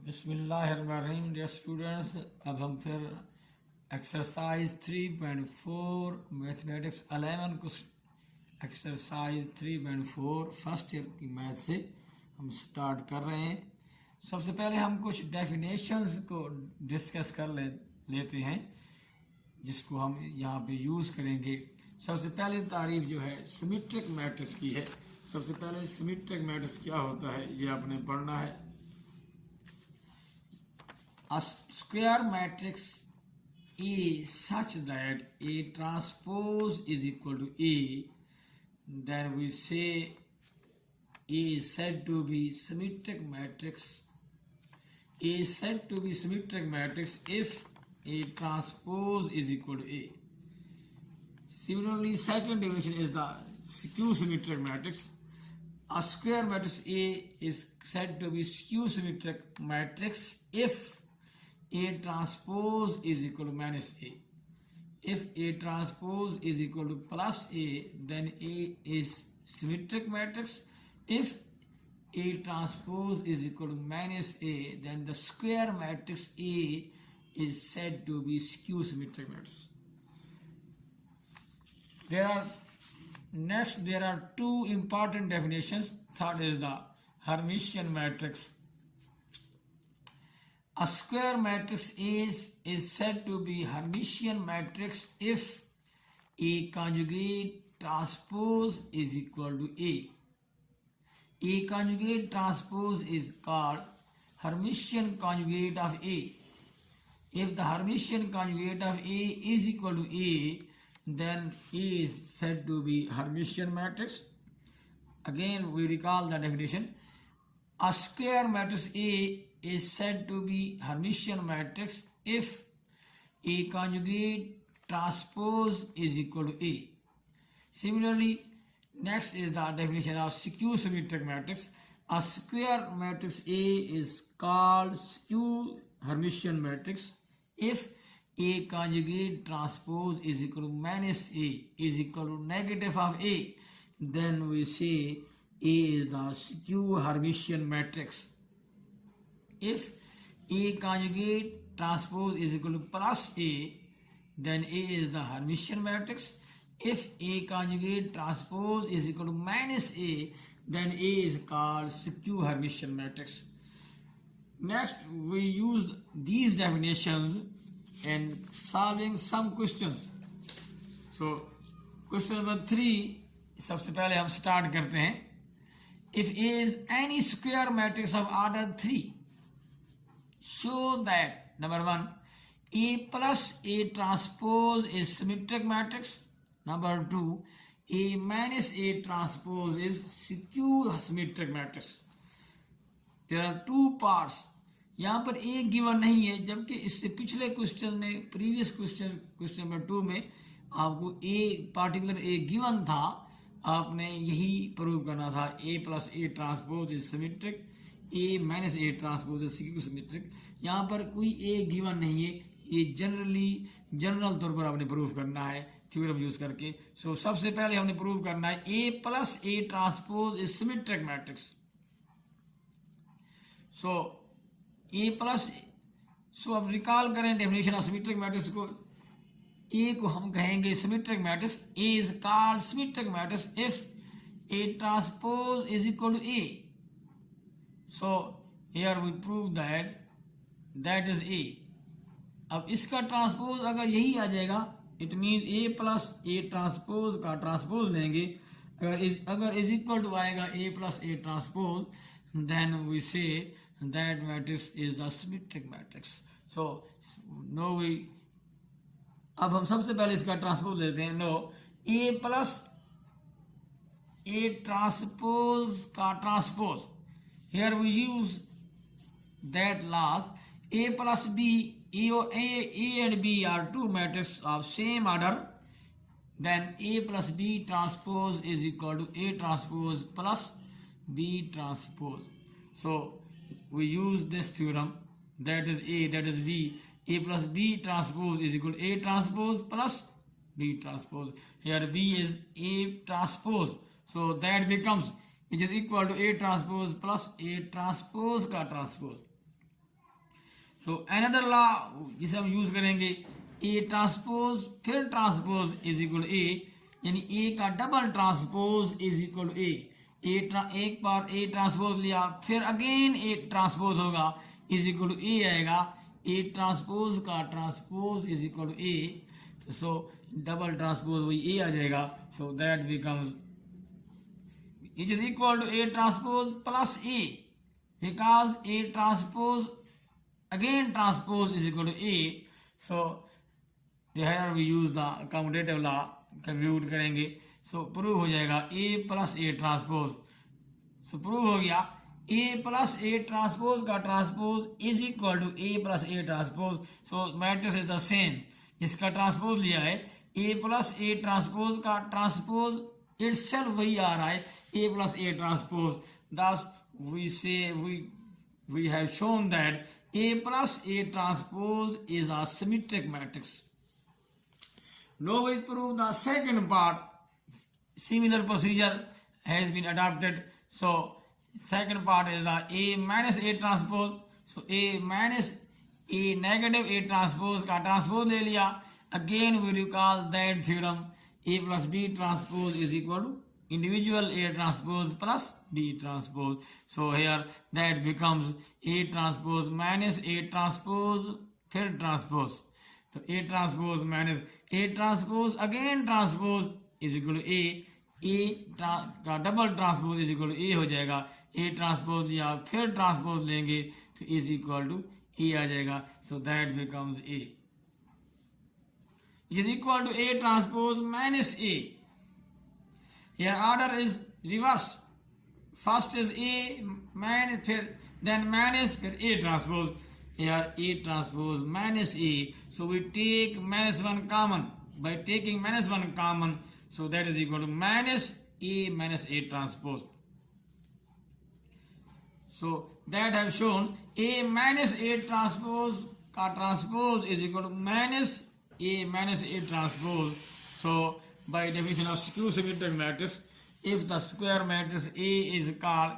बिस्मिल्लाहिर्रहमानिर्रहीम। Dear students, अब हम फिर एक्सरसाइज 3.4 मैथमेटिक्स 11 को एक्सरसाइज 3.4 फर्स्ट ईयर की मैथ से हम स्टार्ट कर रहे हैं। सबसे पहले हम कुछ डेफिनेशंस को डिस्कस कर लेते हैं जिसको हम यहाँ पे यूज़ करेंगे। सबसे पहले तारीफ जो है सिमेट्रिक मैट्रिक्स की है। सबसे पहले सिमेट्रिक मैट्रिक्स क्या होता है ये आपने पढ़ना है। A square matrix A such that A transpose is equal to A, then we say A is said to be symmetric matrix. A is said to be symmetric matrix if A transpose is equal to A. Similarly, second definition is the skew symmetric matrix. A square matrix A is said to be skew symmetric matrix if A transpose is equal to minus A. If A transpose is equal to plus A, then A is symmetric matrix. If A transpose is equal to minus A, then the square matrix A is said to be skew symmetric matrix. There are two important definitions. Third is the Hermitian matrix. A square matrix is said to be Hermitian matrix if A conjugate transpose is equal to A. A conjugate transpose is called Hermitian conjugate of A. If the Hermitian conjugate of A is equal to A, then A is said to be Hermitian matrix. Again, we recall the definition. A square matrix A is said to be Hermitian matrix if A conjugate transpose is equal to A. Similarly, next is the definition of skew symmetric matrix. A square matrix A is called skew Hermitian matrix if A conjugate transpose is equal to minus A is equal to negative of A. Then we say A is the skew Hermitian matrix. If A conjugate transpose is equal to plus A, then A is the Hermitian matrix. If A conjugate transpose is equal to minus A, then A is called skew Hermitian matrix. Next, we use these definitions in solving some questions. So, question number 3, सबसे पहले हम start करते हैं. If A is any square matrix of order 3, show that number 1 A plus A transpose is symmetric matrix. Number 2 A minus A transpose is skew symmetric matrix. There are two parts. यहाँ पर A given नहीं है, जबकि इससे पिछले question में previous question number 2 में आपको A पार्टिकुलर A गिवन था, आपने यही प्रूव करना था A plus A transpose is symmetric, A minus A transpose is skew symmetric. यहाँ पर कोई A गिवन नहीं है, ये जनरल तौर पर आपने प्रूव करना है थ्योरम यूज करके। सो सबसे पहले हमने प्रूव करना है A plus A transpose is symmetric matrix. So A plus, so अब रिकॉल करें डेफिनेशन ऑफ सिमेट्रिक मैट्रिक्स को। A को हम कहेंगे symmetric matrix. A is called symmetric matrix if A transpose is equal to A। So here we prove that is A। अब इसका transpose अगर यही आ जाएगा, it mean A plus A transpose का ट्रांसपोज लेंगे, अगर इज इक्वल टू आएगा A plus A transpose, then we say that matrix is the symmetric matrix. So now we, अब हम सबसे पहले इसका ट्रांसपोज लेते हैं। Now A plus A transpose का transpose, here we use that laws A plus B, A and B are two matrices of same order, then A plus B transpose is equal to A transpose plus B transpose. So we use this theorem, that is A, that is B. A plus B transpose is equal to A transpose plus B transpose. Here B is A transpose, so that becomes, which is equal to A transpose plus A transpose का transpose. So another law जिसे हम use करेंगे, A transpose फिर transpose is equal A, यानी A का double transpose is equal to A. एक बार A transpose लिया, फिर अगेन ए ट्रांसपोज होगा, इज इक्वल टू ए आएगा। ए ट्रांसपोज का transpose is equal to A, so double transpose वही ए आ जाएगा। So that becomes it is equal to A transpose plus A, because A transpose again transpose is equal to A. So here we use the commutative law, compute करेंगे, so prove हो जाएगा A plus A transpose. So prove हो गया A plus A transpose का transpose is equal to A plus A transpose. So matrix is the same, जिसका transpose लिया है A plus A transpose का ट्रांसपोज इटसेल्फ वही आ रहा है A plus A transpose. Thus we say we have shown that A plus A transpose is a symmetric matrix. Now we prove the second part. Similar procedure has been adopted. So second part is the A minus A transpose. So A minus A negative A transpose का transpose ले लिया. Again we recall that theorem, A plus B transpose is equal to individual A transpose plus B transpose. So here that becomes A transpose minus A transpose फिर transpose. So A transpose minus A transpose again transpose is equal to A. A का double transpose is equal to A हो जाएगा। A transpose या फिर transpose लेंगे तो is equal to A आ जाएगा। So that becomes A is equal to A transpose minus A। Here order is reverse. First is A minus then minus A transpose. Here A transpose minus A. So we take minus 1 common. By taking minus 1 common, so that is equal to minus A transpose. So that has shown A minus A transpose का transpose is equal to minus A transpose. So by definition of skew symmetric matrix, if the square matrix A is called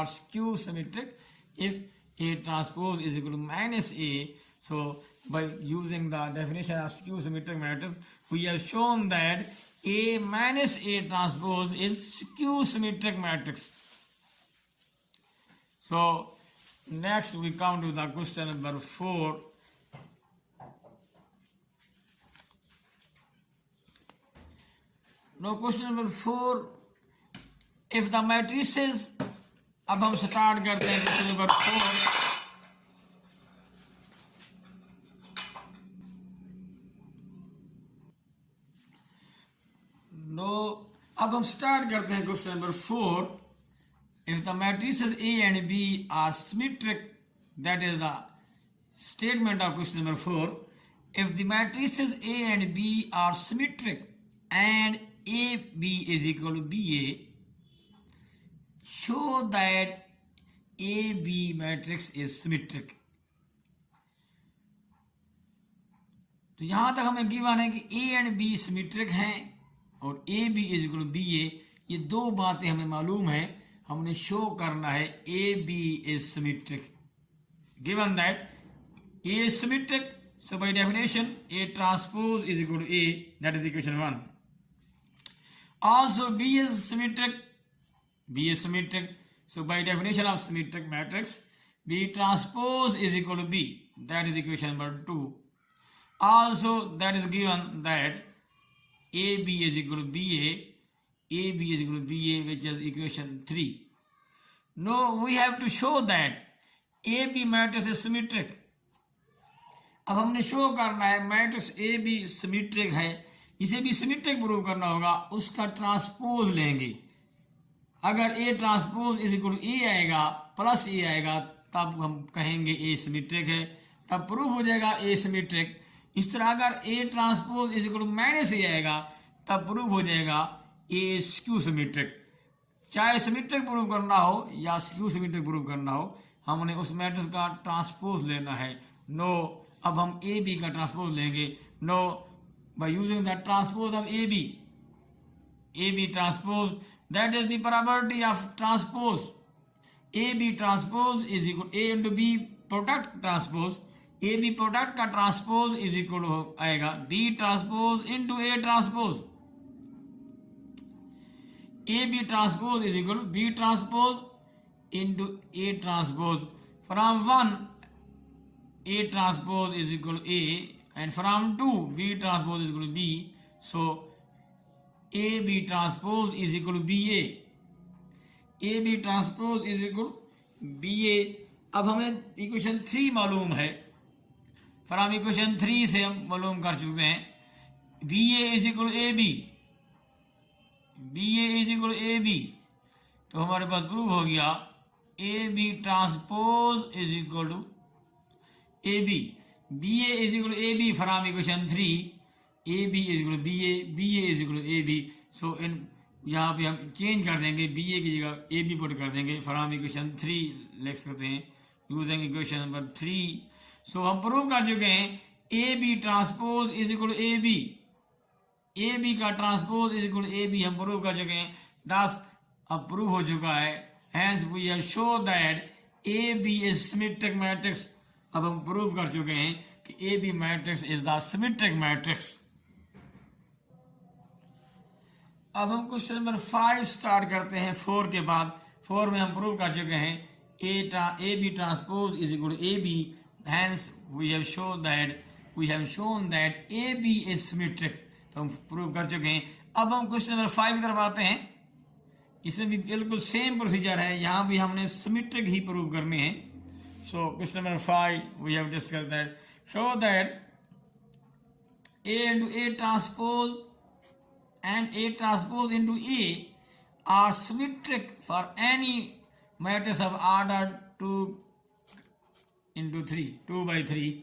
skew symmetric if A transpose is equal to minus A. So by using the definition of skew symmetric matrix, we have shown that A minus A transpose is skew symmetric matrix. So next we come to the question number 4. Now question number 4, if the matrices, अब हम start करते हैं question number 4। No अब हम start करते हैं question number 4। If the matrices A and B are symmetric, that is the statement of question number 4. If the matrices A and B are symmetric and AB is equal to BA, show that AB matrix is symmetric. तो यहां तक हमें given है कि A and B symmetric हैं और AB is equal to BA। ये दो बातें हमें मालूम है, हमने शो करना है AB is symmetric. Given that A is symmetric, so by definition A transpose is equal to A, that is equation 1. Also B is symmetric, so by definition of symmetric matrix B transpose is equal to B, that is equation number 2. Also that is given that AB is equal to BA, which is equation 3. Now we have to show that AB matrix is symmetric. अब हमने show करना है matrix A B symmetric है, इसे भी symmetric prove करना होगा, उसका ट्रांसपोज लेंगे। अगर A transpose is equal to A आएगा प्लस ए आएगा तब हम कहेंगे ए सिमेट्रिक है, तब प्रूव हो जाएगा ए सिमेट्रिक। इस तरह अगर A transpose is equal to minus A आएगा तब प्रूव हो जाएगा ए स्क्यू सिमेट्रिक। चाहे सिमेट्रिक प्रूव करना हो या स्क्यू सिमेट्रिक प्रूव करना हो, हमने उस मैट्रिक्स का ट्रांसपोज लेना है। नो अब हम ए बी का ट्रांसपोज लेंगे। Now by using the transpose of A B transpose, that is the property of transpose. A B transpose is equal A into B product transpose, A B product का transpose is equal आएगा B transpose into A transpose, A B transpose is equal B transpose into A transpose, from 1 A transpose is equal to A and from 2 B transpose is equal to B, so AB transpose is equal to BA, AB transpose is equal to BA। अब हमें equation 3 मालूम है, from equation 3 से हम मालूम कर चुके हैं BA is equal to AB, BA is equal to AB, तो हमारे पास प्रूव हो गया AB transpose is equal to AB, BA is equal to AB from equation 3, AB is equal to BA, BA is equal to AB, so in यहाँ पे हम change कर देंगे BA की जगह AB पुट कर देंगे, फ्रॉम इक्वेशन 3 लिख सकते हैं यूजिंग इक्वेशन नंबर 3। सो हम प्रूव कर चुके हैं AB transpose is equal to AB, AB का transpose is equal to AB हम प्रूव कर चुके हैं, दस अब प्रूव हो चुका है, hence we have show that AB is symmetric matrix. अब हम प्रूव कर चुके हैं कि A B matrix is the symmetric matrix. अब हम क्वेश्चन नंबर 5 स्टार्ट करते हैं 4 के बाद। 4 में हम प्रूव कर चुके हैं A B transpose is equal to A B, hence we have shown that A B is symmetric, तो हम प्रूव कर चुके हैं। अब हम क्वेश्चन नंबर 5 की तरफ आते हैं, इसमें भी बिल्कुल सेम प्रोसीजर है, यहाँ भी हमने सिमेट्रिक ही प्रूव करने हैं। So question number 5 we have discussed that, show that A into A transpose and A transpose into A are symmetric for any matrix of order 2 into 3, 2 by 3।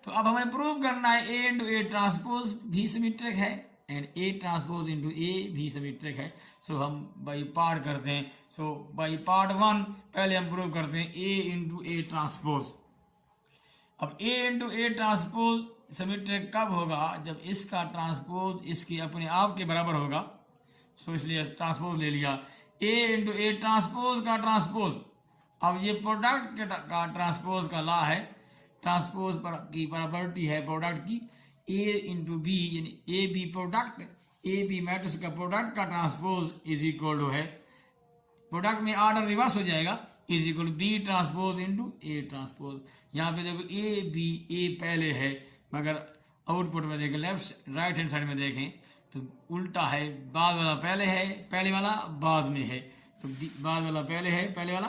तो अब हमें prove करना है A into A transpose भी symmetric है and A transpose into A भी symmetric है। सो हम बाई पार्ट करते हैं। सो बाई पार्ट 1 पहले हम प्रूव करते हैं A इंटू A ट्रांसपोज। अब A into A transpose symmetric कब होगा? जब इसका ट्रांसपोज इसके अपने आप के बराबर होगा। सो इसलिए ट्रांसपोज ले लिया। A इंटू A ट्रांसपोज का ट्रांसपोज, अब ये प्रोडक्ट का ट्रांसपोज का लॉ है, ट्रांसपोज की प्रॉपर्टी है प्रोडक्ट की। A इंटू बी यानी A B product, A B matrix का प्रोडक्ट का ट्रांसपोज इज इक्वल टू है, प्रोडक्ट में ऑर्डर रिवर्स हो जाएगा, is equal to B transpose into A transpose. यहाँ पे देखो ए बी, ए पहले है मगर आउटपुट में देखें लेफ्ट राइट हैंड साइड में देखें तो उल्टा है, बाद वाला पहले है, पहले वाला बाद में है, तो बाद वाला पहले है, पहले वाला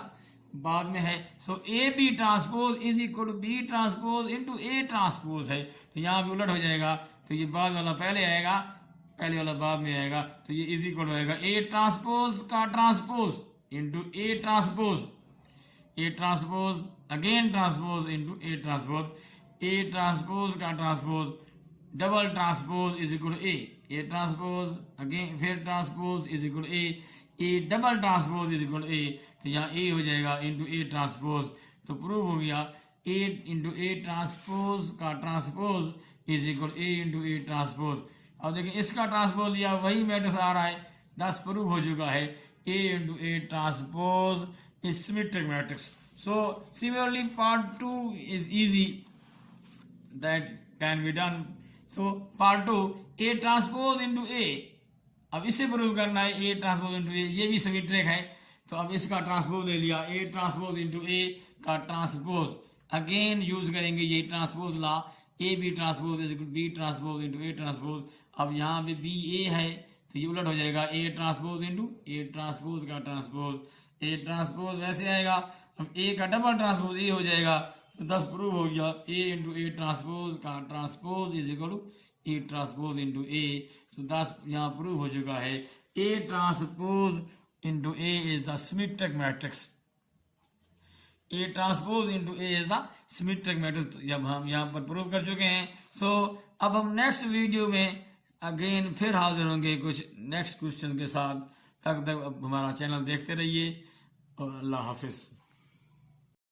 बाद में है। So A B transpose is equal to B transpose into A transpose है, तो यहाँ भी उलट हो जाएगा, तो ये बाद वाला पहले आएगा, पहले वाला बाद में आएगा, तो ये इज इक्वल हो जाएगा ए ट्रांसपोज का transpose into A transpose, A transpose again transpose into A transpose, A transpose का transpose double transpose is equal to A transpose again फिर transpose is equal A double transpose is equal A, तो यहाँ A हो जाएगा into A transpose. तो prove हो गया A into A transpose का transpose is equal A into A transpose. अब देखिए इसका ट्रांसपोज लिया वही मैट्रिक्स आ रहा है, 10 प्रूव हो चुका है A into A transpose is symmetric matrix. So similarly part 2 is easy, that can be done. So part 2 A transpose into A, अब इसे प्रूव करना है ए ट्रांसपोज इंटू ए, ये भी सिमेट्रिक है, तो अब इसका ट्रांसपोज ले लिया ए ट्रांसपोज इंटू ए का ट्रांसपोज, अगेन यूज करेंगे ये transpose law, A B transpose is equal B transpose into A transpose. अब यहाँ पे बी ए है तो ये उलट हो जाएगा A transpose into A transpose का ट्रांसपोज, ए ट्रांसपोज वैसे आएगा, अब ए का डबल ट्रांसपोज ए हो जाएगा, तो 10 प्रूव हो गया ए इंटू ए ट्रांसपोज का transpose is equal to A transpose into A. तो 10 यहाँ प्रूव हो चुका है A transpose into A is the symmetric matrix, A transpose into A is the symmetric matrix, जब हम यहाँ पर प्रूव कर चुके हैं। सो अब हम नेक्स्ट वीडियो में अगेन फिर हाजिर होंगे कुछ नेक्स्ट क्वेश्चन के साथ, तब तक हमारा चैनल देखते रहिए और अल्लाह हाफिज।